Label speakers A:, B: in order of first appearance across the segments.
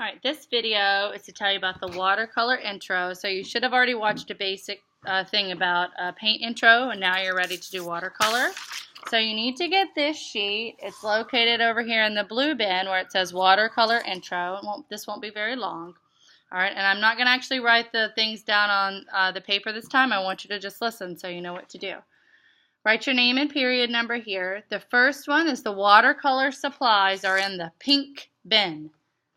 A: Alright, this video is to tell you about the watercolor intro. So you should have already watched a basic thing about paint intro, and now you're ready to do watercolor. So you need to get this sheet. It's located over here in the blue bin where it says watercolor intro. This won't be very long. Alright, and I'm not going to actually write the things down on the paper this time. I want you to just listen so you know what to do. Write your name and period number here. The first one is the watercolor supplies are in the pink bin.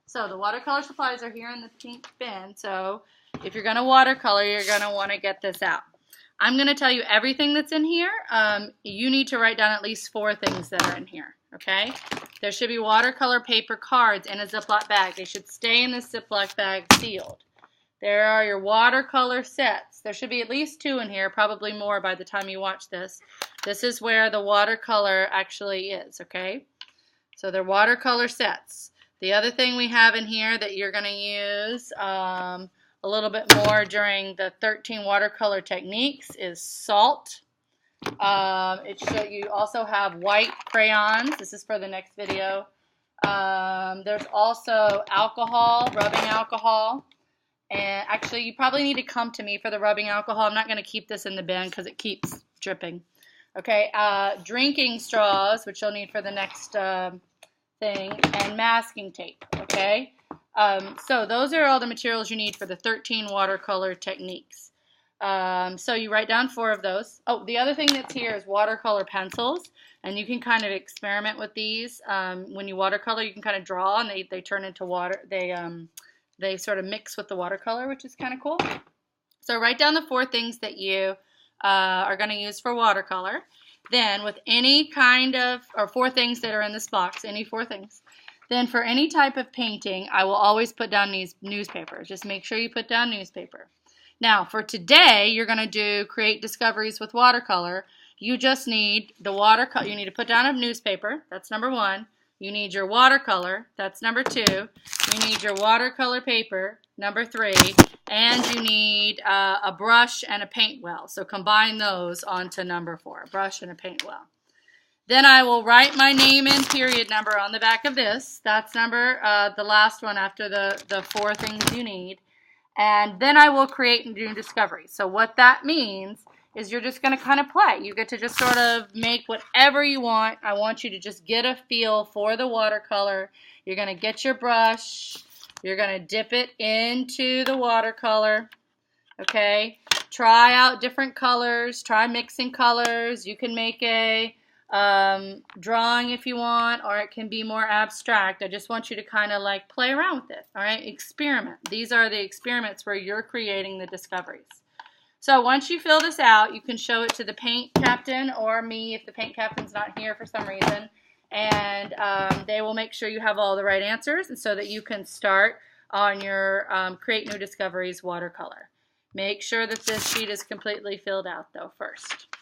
A: So the watercolor supplies are here in the pink bin. So if you're going to watercolor, you're going to want to get this out. I'm going to tell you everything that's in here. You need to write down at least 4 things that are in here. Okay? There should be watercolor paper cards in a Ziploc bag. They should stay in the Ziploc bag sealed. There are your watercolor sets. There should be at least 2 in here, probably more by the time you watch this. This is where the watercolor actually is, okay? So they're watercolor sets. The other thing we have in here that you're going to use a little bit more during the 13 watercolor techniques is salt. You also have white crayons. This is for the next video. There's also alcohol, rubbing alcohol. And actually, you probably need to come to me for the rubbing alcohol. I'm not going to keep this in the bin because it keeps dripping. Okay, drinking straws, which you'll need for the next thing, and masking tape, okay? So those are all the materials you need for the 13 watercolor techniques. So you write down 4 of those. Oh, the other thing that's here is watercolor pencils, and you can kind of experiment with these. When you watercolor, you can kind of draw, and they turn into water. They sort of mix with the watercolor, which is kind of cool. So write down the 4 things that you are going to use for watercolor. Then with any kind of, or 4 things that are in this box, any 4 things. Then for any type of painting, I will always put down these newspapers. Just make sure you put down newspaper. Now for today, you're going to do create discoveries with watercolor. You just need the watercolor. You need to put down a newspaper. That's number 1. You need your watercolor. That's number 2. You need your watercolor paper. Number 3. And you need a brush and a paint well. So combine those onto number 4. A brush and a paint well. Then I will write my name and period number on the back of this. That's number, the last one after the 4 things you need. And then I will create new discoveries. So what that means is you're just going to kind of play. You get to just sort of make whatever you want. I want you to just get a feel for the watercolor. You're going to get your brush. You're going to dip it into the watercolor. Okay? Try out different colors. Try mixing colors. You can make a drawing if you want, or it can be more abstract. I just want you to kind of like play around with it. All right? Experiment. These are the experiments where you're creating the discoveries. So once you fill this out, you can show it to the paint captain or me if the paint captain's not here for some reason. And they will make sure you have all the right answers and so that you can start on your Create New Discoveries watercolor. Make sure that this sheet is completely filled out though first.